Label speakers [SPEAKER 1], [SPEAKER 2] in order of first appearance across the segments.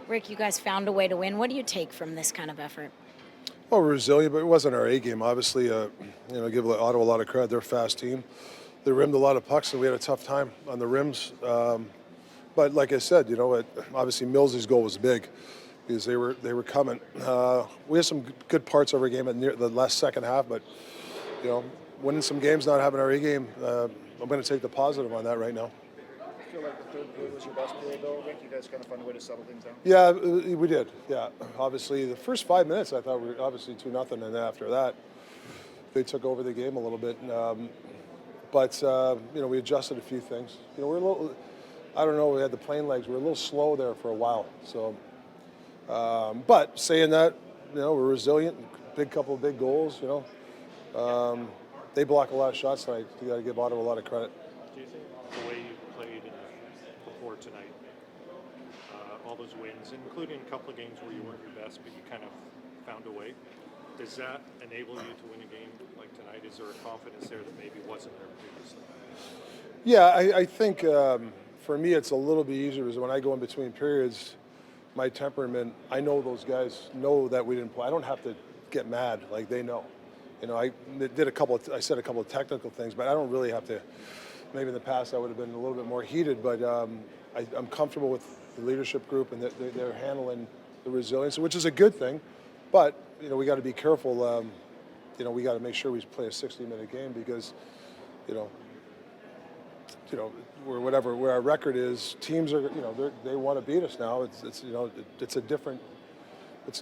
[SPEAKER 1] Rick, you guys found a way to win. What do you take from this kind of effort?
[SPEAKER 2] Well, we're resilient, but it wasn't our A game. Obviously, give Ottawa a lot of credit. They're a fast team. They rimmed a lot of pucks, and we had a tough time on the rims. But like I said, obviously Millsy's goal was big because they were coming. We had some good parts of our game at the last second half, but winning some games, not having our A game, I'm going to take the positive on that right now.
[SPEAKER 3] I feel like the third period was your best period, though. Rick, you guys kind of found a way to settle things down.
[SPEAKER 2] Yeah, we did. Yeah, obviously the first 5 minutes I thought we were obviously 2-0, and then after that they took over the game a little bit. But we adjusted a few things. We're a little. I don't know. We had the plane legs. We were a little slow there for a while. So, but saying that, we're resilient. Couple of big goals. They block a lot of shots tonight. You got to give Ottawa a lot of credit.
[SPEAKER 4] Do you think the way you played before tonight, all those wins, including a couple of games where you weren't your best, but you kind of found a way, does that enable you to win a game like tonight? Is there a confidence there that maybe wasn't there previously?
[SPEAKER 2] Yeah, I think for me it's a little bit easier because when I go in between periods, my temperament, I know those guys know that we didn't play. I don't have to get mad like they know. I said a couple of technical things, but I don't really have to. Maybe in the past I would have been a little bit more heated, but I'm comfortable with the leadership group and they're handling the resilience, which is a good thing. But we got to be careful. We got to make sure we play a 60-minute game because, where our record is, teams are they want to beat us now. It's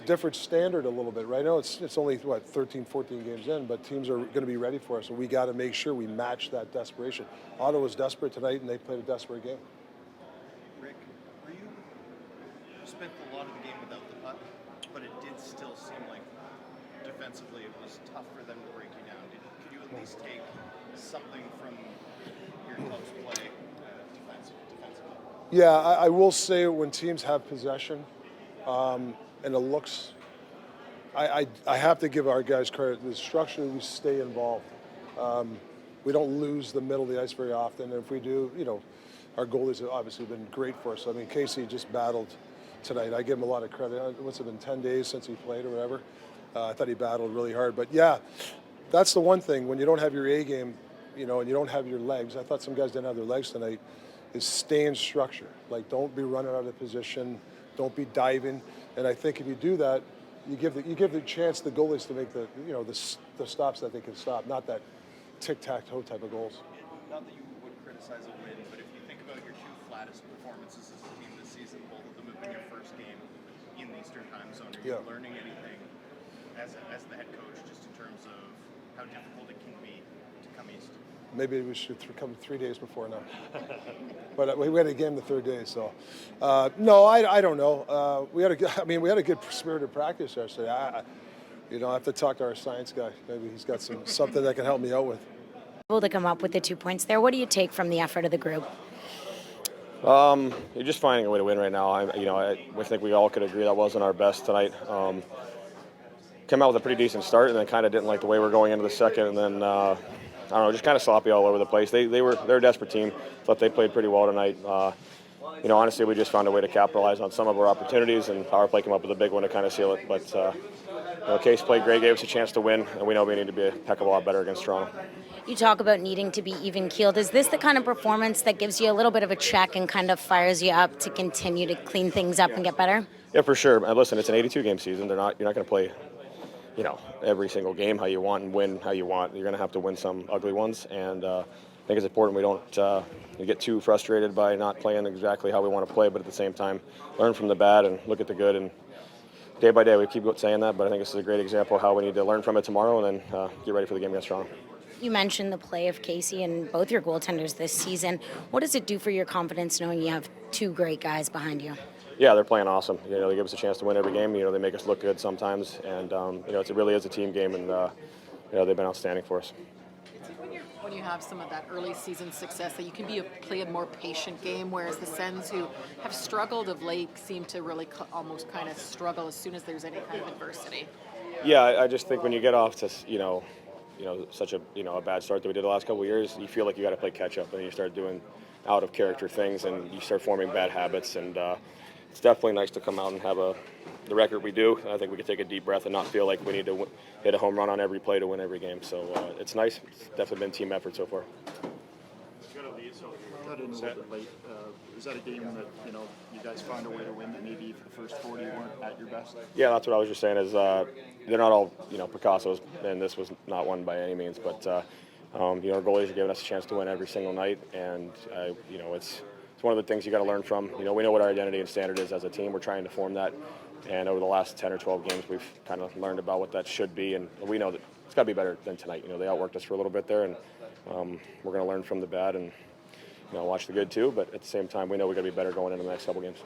[SPEAKER 2] a different standard a little bit. Right now it's only 13, 14 games in, but teams are going to be ready for us. So we got to make sure we match that desperation. Ottawa was desperate tonight, and they played a desperate game.
[SPEAKER 5] Rick, you spent a lot of the game without the puck, but it did still seem like defensively it was tough for them to break you down. Could you at least take something from your club's play defensively?
[SPEAKER 2] Yeah, I will say when teams have possession, and it looks, I have to give our guys credit. The structure, we stay involved. We don't lose the middle of the ice very often. And if we do, our goalies have obviously been great for us. I mean, Casey just battled tonight. I give him a lot of credit. What's it been, 10 days since he played or whatever? I thought he battled really hard. But yeah, that's the one thing. When you don't have your A game, and you don't have your legs, I thought some guys didn't have their legs tonight, is stay in structure. Like, don't be running out of position. Don't be diving. And I think if you do that, you give the chance the goalies to make the stops that they can stop, not that tic-tac-toe type of goals.
[SPEAKER 5] Not that you would criticize a win, but if you think about your two flattest performances as a team this season, both of them have been your first game in the Eastern Time Zone. Are you learning anything as the head coach, just in terms of how difficult it can be to come east?
[SPEAKER 2] Maybe we should come 3 days before now. But we had a game the third day, so no, I don't know. We had a good spirited practice yesterday. I have to talk to our science guy. Maybe he's got something that can help me out with.
[SPEAKER 1] Able to come up with the 2 points there. What do you take from the effort of the group?
[SPEAKER 6] You're just finding a way to win right now. I think we all could agree that wasn't our best tonight. Came out with a pretty decent start, and then kind of didn't like the way we're going into the second, and then I don't know, just kind of sloppy all over the place. They're a desperate team. Thought they played pretty well tonight. Honestly, we just found a way to capitalize on some of our opportunities, and power play came up with a big one to kind of seal it. But Case played great, gave us a chance to win, and we know we need to be a heck of a lot better against Toronto.
[SPEAKER 1] You talk about needing to be even-keeled. Is this the kind of performance that gives you a little bit of a check and kind of fires you up to continue to clean things up and get better?
[SPEAKER 6] Yeah, for sure. Listen, it's an 82-game season. You're not going to play every single game how you want and win how you want. You're going to have to win some ugly ones, and I think it's important we don't get too frustrated by not playing exactly how we want to play, but at the same time, learn from the bad and look at the good. And day by day, we keep saying that, but I think this is a great example of how we need to learn from it tomorrow and then get ready for the game against Toronto.
[SPEAKER 1] You mentioned the play of Casey and both your goaltenders this season. What does it do for your confidence knowing you have two great guys behind you?
[SPEAKER 6] Yeah, they're playing awesome. They give us a chance to win every game. They make us look good sometimes, and it really is a team game, and they've been outstanding for us.
[SPEAKER 7] When you have some of that early season success, that you can play a more patient game, whereas the Sens, who have struggled of late, seem to really almost kind of struggle as soon as there's any kind of adversity.
[SPEAKER 6] Yeah, I just think when you get off to such a bad start that we did the last couple of years, you feel like you got to play catch up, and you start doing out of character things, and you start forming bad habits, and it's definitely nice to come out and have the record we do. I think we can take a deep breath and not feel like we need to hit a home run on every play to win every game. So it's nice. It's definitely been team effort so far.
[SPEAKER 3] Got in a little bit late. Is that a game that you guys found a way to win that maybe for the first 40 you weren't at your best?
[SPEAKER 6] Yeah, that's what I was just saying. Is they're not all Picasso's, and this was not one by any means. But our goalies are giving us a chance to win every single night, and it's one of the things you got to learn from. We know what our identity and standard is as a team. We're trying to form that, and over the last 10 or 12 games, we've kind of learned about what that should be, and we know that it's got to be better than tonight. They outworked us for a little bit there, and we're going to learn from the bad and watch the good too. But at the same time, we know we got to be better going into the next couple games.